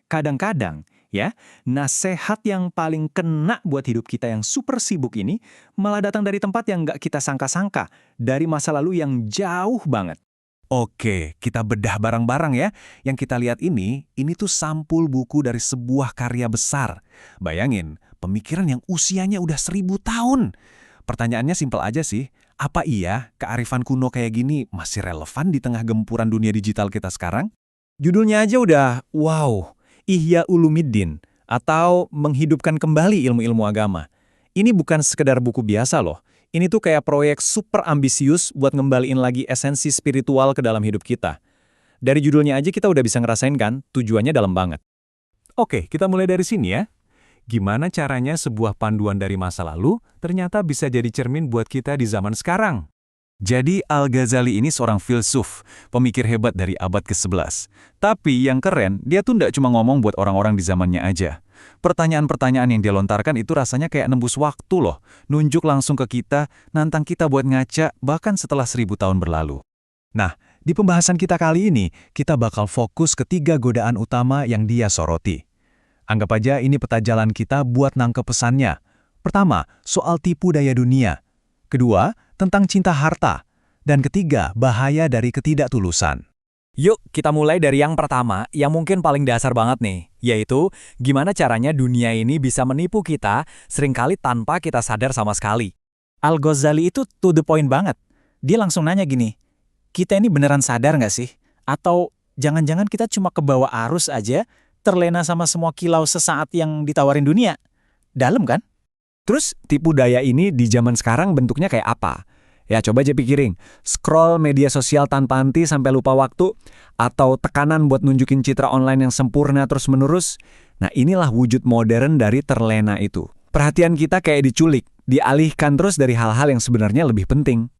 Kadang-kadang, ya, nasehat yang paling kena buat hidup kita yang super sibuk ini malah datang dari tempat yang nggak kita sangka-sangka, dari masa lalu yang jauh banget. Oke, kita bedah barang-barang ya. Yang kita lihat ini tuh sampul buku dari sebuah karya besar. Bayangin, pemikiran yang usianya udah 1000 tahun. Pertanyaannya simpel aja sih, apa iya kearifan kuno kayak gini masih relevan di tengah gempuran dunia digital kita sekarang? Judulnya aja udah, wow, Ihya Ulumuddin, atau menghidupkan kembali ilmu-ilmu agama. Ini bukan sekedar buku biasa loh. Ini tuh kayak proyek super ambisius buat ngembaliin lagi esensi spiritual ke dalam hidup kita. Dari judulnya aja kita udah bisa ngerasain kan, tujuannya dalam banget. Oke, kita mulai dari sini ya. Gimana caranya sebuah panduan dari masa lalu ternyata bisa jadi cermin buat kita di zaman sekarang? Jadi Al-Ghazali ini seorang filsuf, pemikir hebat dari abad ke-11. Tapi yang keren, dia tuh nggak cuma ngomong buat orang-orang di zamannya aja. Pertanyaan-pertanyaan yang dia lontarkan itu rasanya kayak nembus waktu loh. Nunjuk langsung ke kita, nantang kita buat ngaca bahkan setelah 1000 tahun berlalu. Nah, di pembahasan kita kali ini, kita bakal fokus ke 3 godaan utama yang dia soroti. Anggap aja ini peta jalan kita buat nangkep pesannya. Pertama, soal tipu daya dunia. Kedua, tentang cinta harta. Dan ketiga, bahaya dari ketidaktulusan. Yuk, kita mulai dari yang pertama, yang mungkin paling dasar banget nih, yaitu gimana caranya dunia ini bisa menipu kita seringkali tanpa kita sadar sama sekali. Al-Ghazali itu to the point banget. Dia langsung nanya gini, kita ini beneran sadar nggak sih? Atau jangan-jangan kita cuma kebawa arus aja, terlena sama semua kilau sesaat yang ditawarin dunia? Dalam kan? Terus tipu daya ini di zaman sekarang bentuknya kayak apa? Ya coba aja pikirin, scroll media sosial tanpa henti sampai lupa waktu, atau tekanan buat nunjukin citra online yang sempurna terus-menerus. Nah inilah wujud modern dari terlena itu. Perhatian kita kayak diculik, dialihkan terus dari hal-hal yang sebenarnya lebih penting.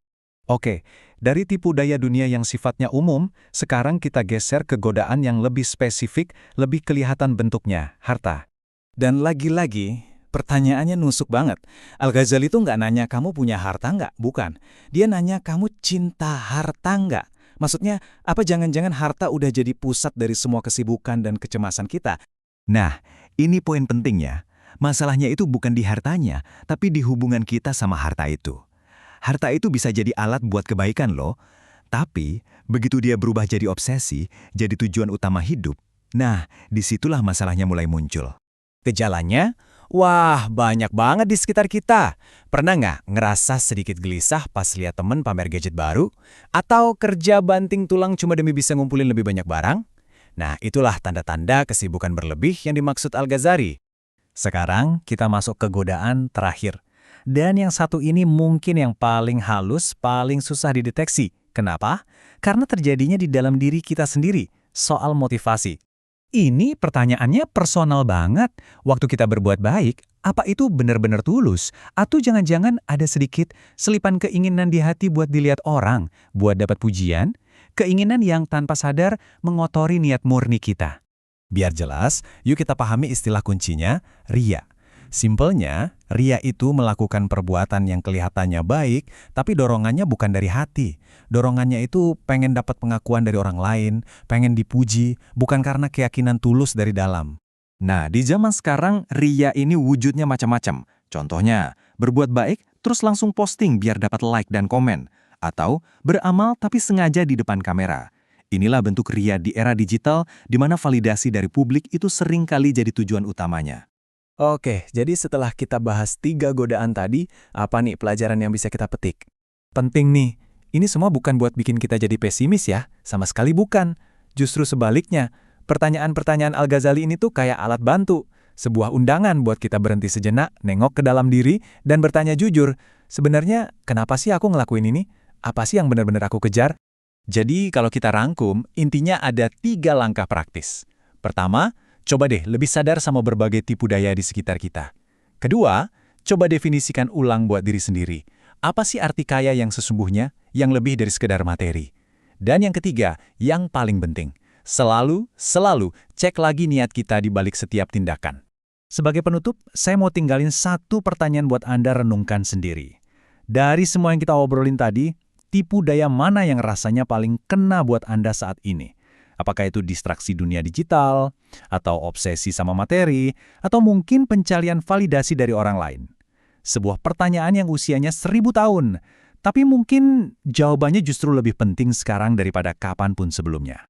Oke, dari tipu daya dunia yang sifatnya umum, sekarang kita geser ke godaan yang lebih spesifik, lebih kelihatan bentuknya, harta. Dan lagi-lagi, pertanyaannya nusuk banget. Al-Ghazali tuh nggak nanya kamu punya harta nggak? Bukan. Dia nanya kamu cinta harta nggak? Maksudnya, apa jangan-jangan harta udah jadi pusat dari semua kesibukan dan kecemasan kita? Nah, ini poin pentingnya. Masalahnya itu bukan di hartanya, tapi di hubungan kita sama harta itu. Harta itu bisa jadi alat buat kebaikan loh. Tapi, begitu dia berubah jadi obsesi, jadi tujuan utama hidup, nah, disitulah masalahnya mulai muncul. Gejalanya, wah banyak banget di sekitar kita. Pernah nggak ngerasa sedikit gelisah pas lihat temen pamer gadget baru? Atau kerja banting tulang cuma demi bisa ngumpulin lebih banyak barang? Nah, itulah tanda-tanda kesibukan berlebih yang dimaksud Al-Ghazali. Sekarang kita masuk ke godaan terakhir. Dan yang satu ini mungkin yang paling halus, paling susah dideteksi. Kenapa? Karena terjadinya di dalam diri kita sendiri, soal motivasi. Ini pertanyaannya personal banget. Waktu kita berbuat baik, apa itu benar-benar tulus? Atau jangan-jangan ada sedikit selipan keinginan di hati buat dilihat orang, buat dapat pujian? Keinginan yang tanpa sadar mengotori niat murni kita. Biar jelas, yuk kita pahami istilah kuncinya, riya. Simpelnya, riya itu melakukan perbuatan yang kelihatannya baik, tapi dorongannya bukan dari hati. Dorongannya itu pengen dapat pengakuan dari orang lain, pengen dipuji, bukan karena keyakinan tulus dari dalam. Nah, di zaman sekarang, riya ini wujudnya macam-macam. Contohnya, berbuat baik, terus langsung posting biar dapat like dan komen. Atau, beramal tapi sengaja di depan kamera. Inilah bentuk riya di era digital, di mana validasi dari publik itu sering kali jadi tujuan utamanya. Oke, jadi setelah kita bahas 3 godaan tadi, apa nih pelajaran yang bisa kita petik? Penting nih, ini semua bukan buat bikin kita jadi pesimis ya, sama sekali bukan. Justru sebaliknya, pertanyaan-pertanyaan Al-Ghazali ini tuh kayak alat bantu, sebuah undangan buat kita berhenti sejenak, nengok ke dalam diri, dan bertanya jujur, sebenarnya kenapa sih aku ngelakuin ini? Apa sih yang benar-benar aku kejar? Jadi kalau kita rangkum, intinya ada 3 langkah praktis. Pertama, coba deh lebih sadar sama berbagai tipu daya di sekitar kita. Kedua, coba definisikan ulang buat diri sendiri. Apa sih arti kaya yang sesungguhnya, yang lebih dari sekedar materi? Dan yang ketiga, yang paling penting, selalu cek lagi niat kita di balik setiap tindakan. Sebagai penutup, saya mau tinggalin satu pertanyaan buat Anda renungkan sendiri. Dari semua yang kita obrolin tadi, tipu daya mana yang rasanya paling kena buat Anda saat ini? Apakah itu distraksi dunia digital, atau obsesi sama materi, atau mungkin pencarian validasi dari orang lain? Sebuah pertanyaan yang usianya 1000 tahun, tapi mungkin jawabannya justru lebih penting sekarang daripada kapanpun sebelumnya.